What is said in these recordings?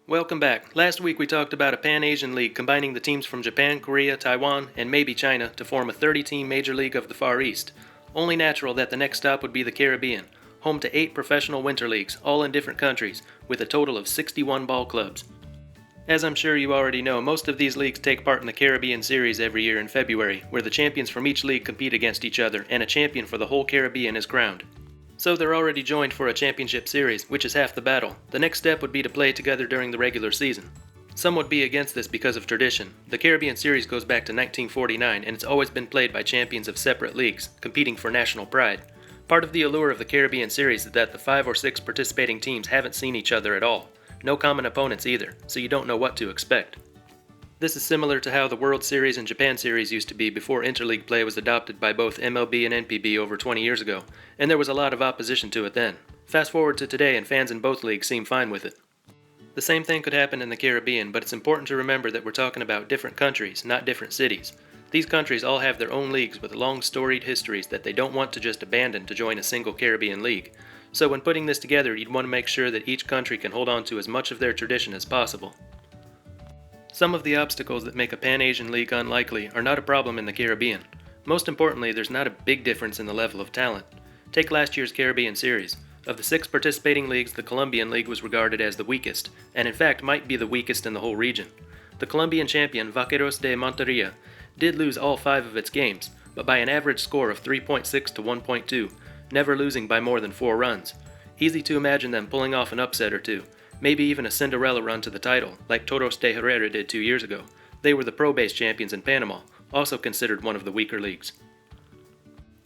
Welcome back. Last week we talked about a Pan-Asian league combining the teams from Japan, Korea, Taiwan, and maybe China to form a 30-team major league of the Far East. Only natural that the next stop would be the Caribbean, home to 8 professional winter leagues, all in different countries, with a total of 61 ball clubs. As I'm sure you already know, most of these leagues take part in the Caribbean Series every year in February, where the champions from each league compete against each other and a champion for the whole Caribbean is crowned. So they're already joined for a championship series, which is half the battle. The next step would be to play together during the regular season. Some would be against this because of tradition. The Caribbean Series goes back to 1949, and it's always been played by champions of separate leagues, competing for national pride. Part of the allure of the Caribbean Series is that the 5 or 6 participating teams haven't seen each other at all. No common opponents either, so you don't know what to expect. This is similar to how the World Series and Japan Series used to be before interleague play was adopted by both MLB and NPB over 20 years ago, and there was a lot of opposition to it then. Fast forward to today and fans in both leagues seem fine with it. The same thing could happen in the Caribbean, but it's important to remember that we're talking about different countries, not different cities. These countries all have their own leagues with long storied histories that they don't want to just abandon to join a single Caribbean league. So when putting this together, you'd want to make sure that each country can hold on to as much of their tradition as possible. Some of the obstacles that make a Pan-Asian league unlikely are not a problem in the Caribbean. Most importantly, there's not a big difference in the level of talent. Take last year's Caribbean Series. Of the 6 participating leagues, the Colombian League was regarded as the weakest, and in fact might be the weakest in the whole region. The Colombian champion, Vaqueros de Monteria, did lose all 5 of its games, but by an average score of 3.6 to 1.2, never losing by more than 4 runs. Easy to imagine them pulling off an upset or two. Maybe even a Cinderella run to the title, like Toros de Herrera did 2 years ago. They were the pro-base champions in Panama, also considered one of the weaker leagues.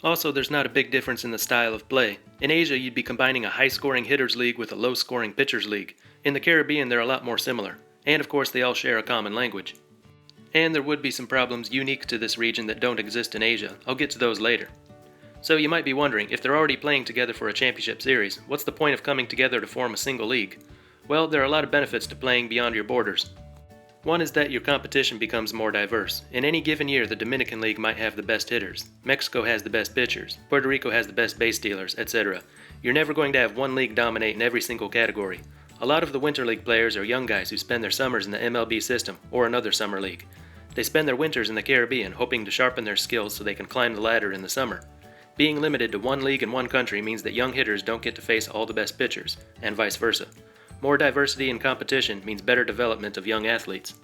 Also, there's not a big difference in the style of play. In Asia, you'd be combining a high-scoring hitters league with a low-scoring pitchers league. In the Caribbean, they're a lot more similar. And of course, they all share a common language. And there would be some problems unique to this region that don't exist in Asia. I'll get to those later. So you might be wondering, if they're already playing together for a championship series, what's the point of coming together to form a single league? Well, there are a lot of benefits to playing beyond your borders. One is that your competition becomes more diverse. In any given year, the Dominican League might have the best hitters, Mexico has the best pitchers, Puerto Rico has the best base stealers, etc. You're never going to have one league dominate in every single category. A lot of the Winter League players are young guys who spend their summers in the MLB system or another summer league. They spend their winters in the Caribbean hoping to sharpen their skills so they can climb the ladder in the summer. Being limited to one league in one country means that young hitters don't get to face all the best pitchers, and vice versa. More diversity in competition means better development of young athletes.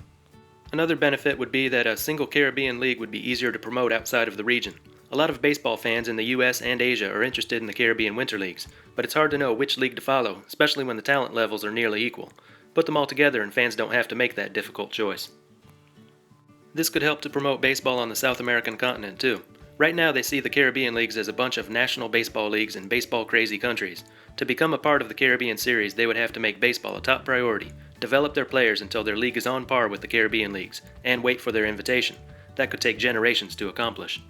Another benefit would be that a single Caribbean league would be easier to promote outside of the region. A lot of baseball fans in the US and Asia are interested in the Caribbean Winter Leagues, but it's hard to know which league to follow, especially when the talent levels are nearly equal. Put them all together and fans don't have to make that difficult choice. This could help to promote baseball on the South American continent too. Right now they see the Caribbean leagues as a bunch of national baseball leagues in baseball-crazy countries. To become a part of the Caribbean Series, they would have to make baseball a top priority, develop their players until their league is on par with the Caribbean leagues, and wait for their invitation. That could take generations to accomplish.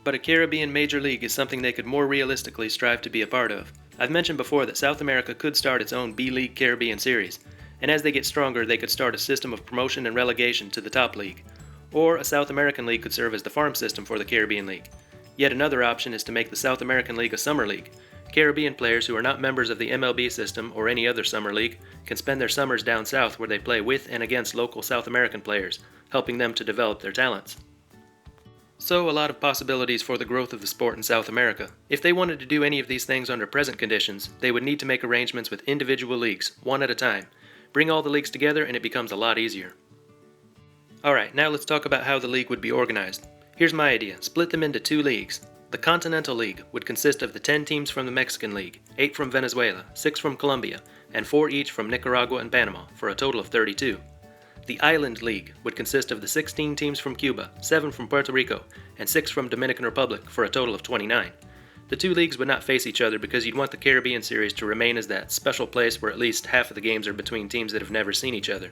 But a Caribbean Major League is something they could more realistically strive to be a part of. I've mentioned before that South America could start its own B-League Caribbean Series, and as they get stronger, they could start a system of promotion and relegation to the top league. Or a South American League could serve as the farm system for the Caribbean League. Yet another option is to make the South American League a summer league. Caribbean players who are not members of the MLB system or any other summer league can spend their summers down south where they play with and against local South American players, helping them to develop their talents. So a lot of possibilities for the growth of the sport in South America. If they wanted to do any of these things under present conditions, they would need to make arrangements with individual leagues, one at a time. Bring all the leagues together and it becomes a lot easier. Alright, now let's talk about how the league would be organized. Here's my idea. Split them into 2 leagues. The Continental League would consist of the 10 teams from the Mexican League, 8 from Venezuela, 6 from Colombia, and 4 each from Nicaragua and Panama, for a total of 32. The Island League would consist of the 16 teams from Cuba, 7 from Puerto Rico, and 6 from Dominican Republic, for a total of 29. The 2 leagues would not face each other because you'd want the Caribbean Series to remain as that special place where at least half of the games are between teams that have never seen each other.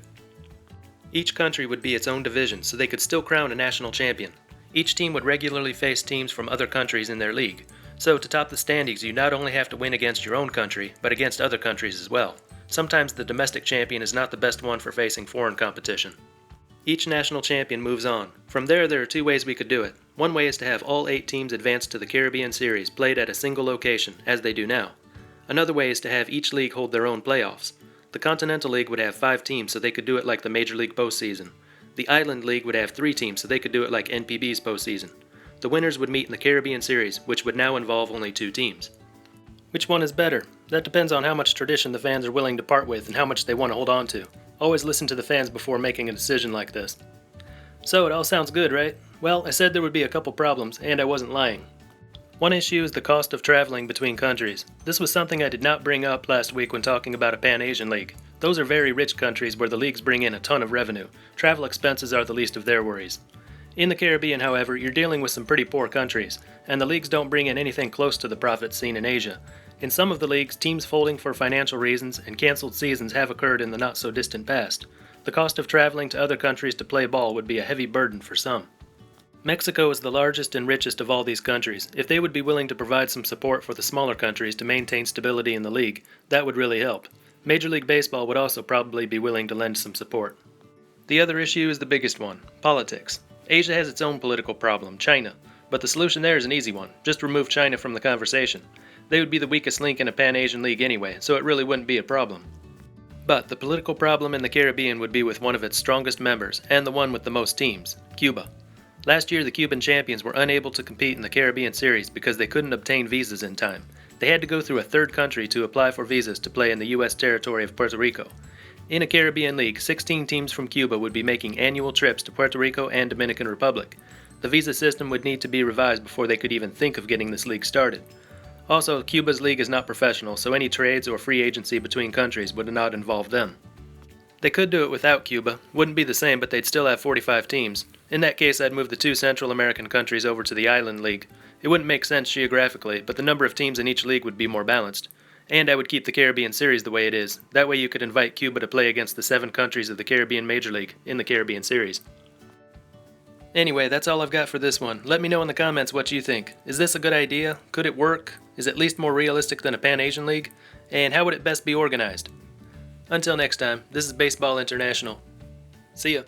Each country would be its own division, so they could still crown a national champion. Each team would regularly face teams from other countries in their league, so to top the standings you not only have to win against your own country, but against other countries as well. Sometimes the domestic champion is not the best one for facing foreign competition. Each national champion moves on. From there are 2 ways we could do it. One way is to have all 8 teams advance to the Caribbean Series played at a single location, as they do now. Another way is to have each league hold their own playoffs. The Continental League would have 5 teams so they could do it like the Major League postseason. The Island League would have 3 teams so they could do it like NPB's postseason. The winners would meet in the Caribbean Series, which would now involve only 2 teams. Which one is better? That depends on how much tradition the fans are willing to part with and how much they want to hold on to. Always listen to the fans before making a decision like this. So it all sounds good, right? Well, I said there would be a couple problems, and I wasn't lying. One issue is the cost of traveling between countries. This was something I did not bring up last week when talking about a Pan-Asian League. Those are very rich countries where the leagues bring in a ton of revenue. Travel expenses are the least of their worries. In the Caribbean, however, you're dealing with some pretty poor countries, and the leagues don't bring in anything close to the profits seen in Asia. In some of the leagues, teams folding for financial reasons and canceled seasons have occurred in the not-so-distant past. The cost of traveling to other countries to play ball would be a heavy burden for some. Mexico is the largest and richest of all these countries. If they would be willing to provide some support for the smaller countries to maintain stability in the league, that would really help. Major League Baseball would also probably be willing to lend some support. The other issue is the biggest one, politics. Asia has its own political problem, China, but the solution there is an easy one. Just remove China from the conversation. They would be the weakest link in a Pan-Asian League anyway, so it really wouldn't be a problem. But the political problem in the Caribbean would be with one of its strongest members, and the one with the most teams, Cuba. Last year, the Cuban champions were unable to compete in the Caribbean Series because they couldn't obtain visas in time. They had to go through a third country to apply for visas to play in the U.S. territory of Puerto Rico. In a Caribbean league, 16 teams from Cuba would be making annual trips to Puerto Rico and Dominican Republic. The visa system would need to be revised before they could even think of getting this league started. Also, Cuba's league is not professional, so any trades or free agency between countries would not involve them. They could do it without Cuba. Wouldn't be the same, but they'd still have 45 teams. In that case, I'd move the 2 Central American countries over to the Island League. It wouldn't make sense geographically, but the number of teams in each league would be more balanced. And I would keep the Caribbean Series the way it is. That way you could invite Cuba to play against the 7 countries of the Caribbean Major League in the Caribbean Series. Anyway, that's all I've got for this one. Let me know in the comments what you think. Is this a good idea? Could it work? Is it at least more realistic than a Pan-Asian League? And how would it best be organized? Until next time, this is Baseball International. See ya.